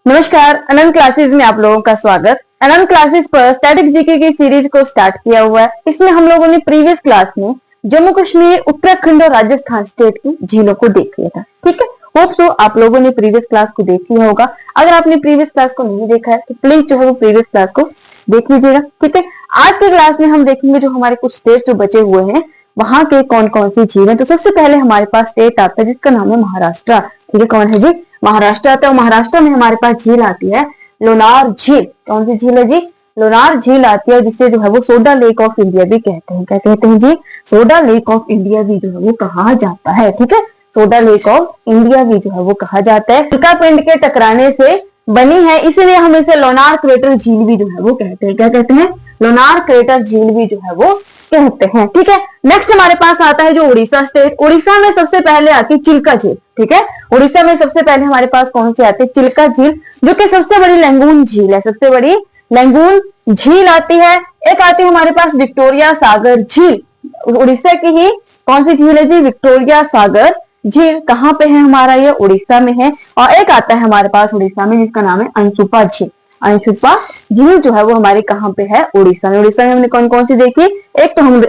नमस्कार, अनंत क्लासेस में आप लोगों का स्वागत। अनंत क्लासेस पर स्टैटिक जीके की सीरीज को स्टार्ट किया हुआ है। इसमें हम लोगों ने प्रीवियस क्लास में जम्मू कश्मीर, उत्तराखंड और राजस्थान स्टेट की झीलों को देख लिया था। ठीक है, होप सो आप लोगों ने प्रीवियस क्लास को देख लिया होगा। अगर आपने प्रीवियस क्लास को नहीं देखा है तो प्लीज जो है वो प्रीवियस क्लास को देख लीजिएगा। ठीक है, आज के क्लास में हम देखेंगे जो हमारे कुछ स्टेट जो बचे हुए हैं वहां के कौन कौन सी झील है। तो सबसे पहले हमारे पास स्टेट आता है जिसका नाम है महाराष्ट्र। ठीक है, कौन है जी? महाराष्ट्र आता है। महाराष्ट्र में हमारे पास झील आती है लोनार झील। कौन सी झील है जी? लोनार झील आती है, जिसे जो है वो सोडा लेक ऑफ इंडिया भी कहते हैं। क्या कहते हैं जी? सोडा लेक ऑफ इंडिया भी जो है वो कहा जाता है। ठीक है, सोडा लेक ऑफ इंडिया भी जो है वो कहा जाता है। उल्का पिंड के टकराने से बनी है, इसीलिए हम इसे लोनार क्रेटर झील भी जो है वो कहते हैं। क्या कहते हैं? लोनार क्रेटर झील भी जो है वो कहते हैं। ठीक है, नेक्स्ट हमारे पास आता है जो उड़ीसा स्टेट। उड़ीसा में सबसे पहले आती है चिल्का झील। ठीक है, उड़ीसा में सबसे पहले हमारे पास कौन सी आती है? चिल्का झील, जो कि सबसे बड़ी लैंगून झील है। सबसे बड़ी लैंगून झील आती है। एक आती है हमारे पास विक्टोरिया सागर झील। उड़ीसा की ही कौन सी झील है जी? विक्टोरिया सागर झील। कहाँ पे है हमारा? ये उड़ीसा में है। और एक आता है हमारे पास उड़ीसा में जिसका नाम है अंशुपा झील। अंशुपा झील जो है वो हमारे कहाँ पे है? उड़ीसा में। उड़ीसा में हमने कौन कौन सी देखी? एक तो हम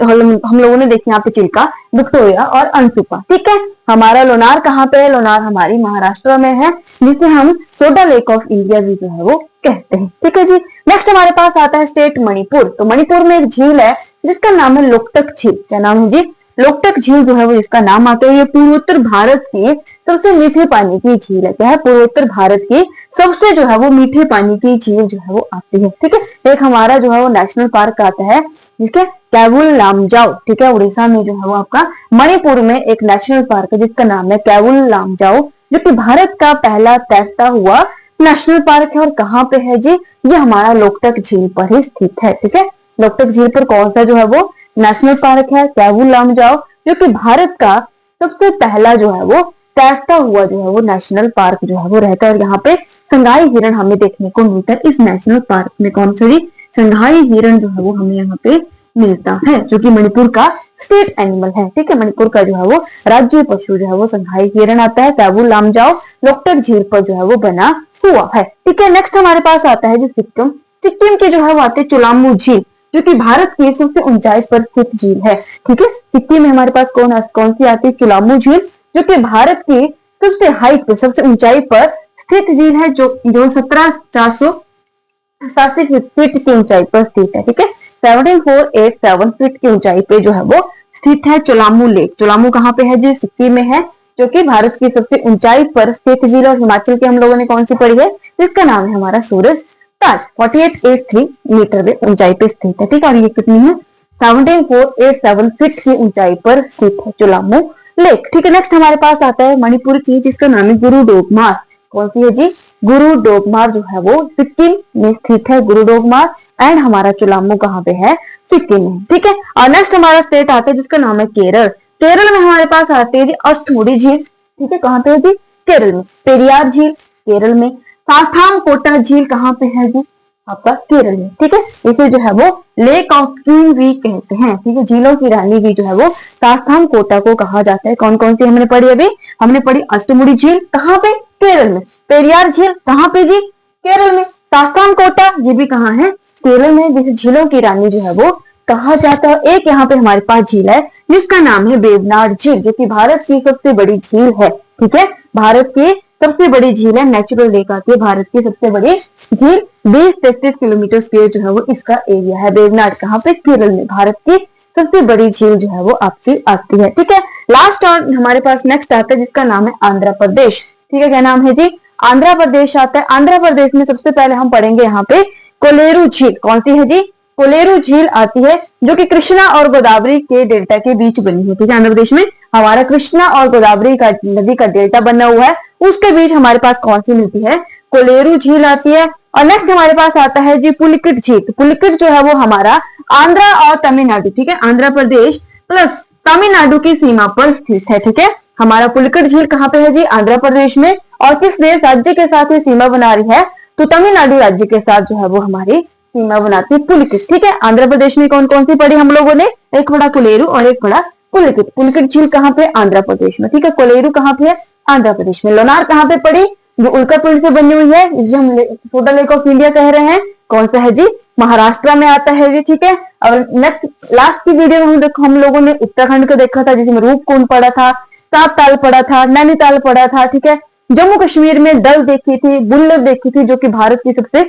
लोगों ने देखी यहाँ पे चिल्का, विक्टोरिया और अंशुपा। ठीक है, हमारा लोनार कहाँ पे है? लोनार हमारी महाराष्ट्र में है, जिसे हम सोडा लेक ऑफ इंडिया भी जो है वो कहते हैं। ठीक है जी, नेक्स्ट हमारे पास आता है स्टेट मणिपुर। तो मणिपुर में एक झील है जिसका नाम है लोकटक झील। क्या नाम है जी? लोकटक झील जो है वो इसका नाम आता है। ये पूर्वोत्तर भारत की सबसे मीठे पानी की झील है। क्या है? पूर्वोत्तर भारत की सबसे जो है वो मीठे पानी की झील जो है वो आती है। ठीक है, एक हमारा जो है वो नेशनल पार्क आता है जिसके कैवुल लामजाओ। ठीक है, उड़ीसा में जो है वो आपका मणिपुर में एक नेशनल पार्क है जिसका नाम है कैवुल लामजाओ, जो कि भारत का पहला तैरता हुआ नेशनल पार्क है। और कहाँ पे है जी? ये हमारा लोकटक झील पर ही स्थित है। ठीक है, लोकटक झील पर कौन सा जो है वो नेशनल पार्क है? कैवुल लामजाओ, जो कि भारत का सबसे पहला जो है वो तैरता हुआ जो है वो नेशनल पार्क जो है वो रहता है। और यहाँ पे संघाई हिरण हमें देखने को मिलता है इस नेशनल पार्क में। कौन सा जी? संघाई हिरण जो है वो हमें यहाँ पे मिलता है, जो कि मणिपुर का स्टेट एनिमल है। ठीक है, मणिपुर का जो है वो राज्य पशु जो है वो संघाई हिरण आता है। कैवुल लामजाओ लोकटक झील पर जो है वो बना हुआ है। ठीक है, नेक्स्ट हमारे पास आता है जो सिक्किम। सिक्किम की जो है वो आती है चुलामू झील, जो कि भारत की सबसे ऊंचाई पर स्थित झील है। ठीक है, सिक्किम में हमारे पास कौन सी आती है? चुलामू झील, जो कि भारत की सबसे हाइट पे, सबसे ऊंचाई पर स्थित झील है, जो 17,487 फीट की ऊंचाई पर स्थित है। ठीक है, 17,487 फीट की ऊंचाई पे जो है वो स्थित है चुलामू लेक। चुलामू कहाँ पे है जी? सिक्किम में है, जो कि भारत की सबसे ऊंचाई पर स्थित झील। और हिमाचल की हम लोगों ने कौन सी पढ़ी है? जिसका नाम है हमारा सूरज ताल। 4883 मीटर पे ऊंचाई पे स्थित है। ठीक है, और ये कितनी है? 17,487 फीट की ऊंचाई पर स्थित है चुलामू लेक। ठीक है, नेक्स्ट हमारे पास आता है मणिपुर की, जिसका नाम है गुरु डोगमार। कौन सी है जी? गुरु डोगमार जो है वो सिक्किम में स्थित है। गुरु डोगमार एंड हमारा चुलामू कहाँ पे है? सिक्किम में। ठीक है, और नेक्स्ट हमारा स्टेट आता है जिसका नाम है केरल। केरल में हमारे पास आती है जी अष्टमुडी झील। ठीक है, कहाँ पे है जी? केरल में। पेरियार झील केरल में। साथामकोटा झील कहाँ पे है जी? आपका केरल में। ठीक है, इसे जो है वो लेक ऑफ क्वीन भी कहते हैं। ठीक है, झीलों की रानी भी जो है वो साथामकोटा को कहा जाता है। कौन कौन सी हमने पढ़ी? अभी हमने पढ़ी अष्टमुडी झील, कहाँ पे? केरल में। पेरियार झील कहाँ पे जी? केरल में। साथामकोटा ये भी कहाँ है? केरल में, जिसे झीलों की रानी जो है वो कहा जाता है। एक यहाँ पे हमारे पास झील है जिसका नाम है वेवनाड झील, जो कि भारत की सबसे बड़ी झील है। ठीक है, भारत की सबसे बड़ी झील है। नेचुरल लेक आती है भारत की सबसे बड़ी झील। 20-33 किलोमीटर स्क्वायर जो है वो इसका एरिया है। वेवनाड कहाँ पे? केरल में। भारत की सबसे बड़ी झील जो है वो आपकी आती है। ठीक है, लास्ट और हमारे पास नेक्स्ट आता है जिसका नाम है आंध्र प्रदेश। ठीक है, क्या नाम है जी? आंध्र प्रदेश आता है। आंध्र प्रदेश में सबसे पहले हम पढ़ेंगे यहाँ पे कोलेरू झील। कौन सी है जी? कोलेरू झील आती है, जो कि कृष्णा और गोदावरी के डेल्टा के बीच बनी है। ठीक है, आंध्र प्रदेश में हमारा कृष्णा और गोदावरी का नदी का डेल्टा बना हुआ है, उसके बीच हमारे पास कौन सी मिलती है? कोलेरू झील आती है। और नेक्स्ट हमारे पास आता है जी पुलिकिट झील। पुलिकिट जो है वो हमारा आंध्र और तमिलनाडु, ठीक है, आंध्र प्रदेश प्लस तमिलनाडु की सीमा पर स्थित है। ठीक है, हमारा पुलिकिट झील कहाँ पे है जी? आंध्र प्रदेश में। और किस देश राज्य के साथ ये सीमा बना रही है? तो तमिलनाडु राज्य के साथ जो है वो हमारी सीमा बनाती है पुलिकिट। ठीक है, आंध्र प्रदेश में कौन कौन सी पढ़ी हम लोगों ने? एक पढ़ा कोलेरू और एक पढ़ा पुलिकिट। पुलिकिट झील कहाँ पे? आंध्र प्रदेश में। ठीक है, कोलेरू कहाँ पे है? आंध्र प्रदेश में। लोनार कहाँ पे पड़ी? जो उल्का पिंड से बनी हुई है, जिसे हम छोटा लेक ऑफ इंडिया कह रहे हैं, कौन सा है जी? महाराष्ट्र में आता है जी। ठीक है, और नेक्स्ट लास्ट की वीडियो में देखो हम लोगों ने उत्तराखंड को देखा था, जिसमें रूपकुंड पड़ा था, तापताल पड़ा था, नैनीताल पड़ा था। ठीक है, जम्मू कश्मीर में डल देखी थी, बुल्लर देखी थी, जो कि भारत की सबसे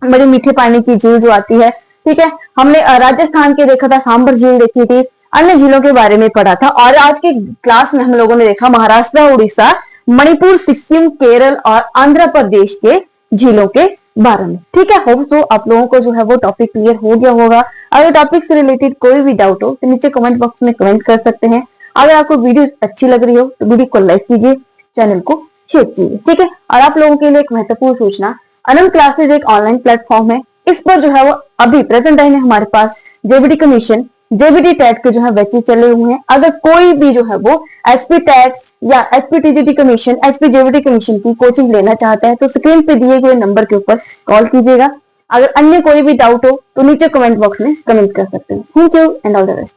बड़ी मीठे पानी की झील जो आती है। ठीक है, हमने राजस्थान के देखा था, सांबर झील देखी थी, अन्य झीलों के बारे में पढ़ा था। और आज की क्लास में हम लोगों ने देखा महाराष्ट्र, उड़ीसा, मणिपुर, सिक्किम, केरल और आंध्र प्रदेश के झीलों के बारे में। ठीक है, होप तो आप लोगों को जो है वो टॉपिक क्लियर हो गया होगा। अगर टॉपिक से रिलेटेड कोई भी डाउट हो तो नीचे कमेंट बॉक्स में कमेंट कर सकते हैं। अगर आपको वीडियो अच्छी लग रही हो तो वीडियो को लाइक कीजिए, चैनल को शेयर कीजिए। ठीक है, और आप लोगों के लिए एक महत्वपूर्ण सूचना, अनंत क्लासेज एक ऑनलाइन प्लेटफॉर्म है। इस पर जो है वो अभी प्रेजेंट टाइम में हमारे पास जेबीटी कमीशन, जेबीटी टेट के जो है बैचेज चले हुए हैं। अगर कोई भी जो है वो एसपी टेट या SP TGT commission, SP JBT commission की कोचिंग लेना चाहता है तो स्क्रीन पे दिए गए नंबर के ऊपर कॉल कीजिएगा। अगर अन्य कोई भी डाउट हो तो नीचे कमेंट बॉक्स में कमेंट कर सकते हैं। Thank you and all the best.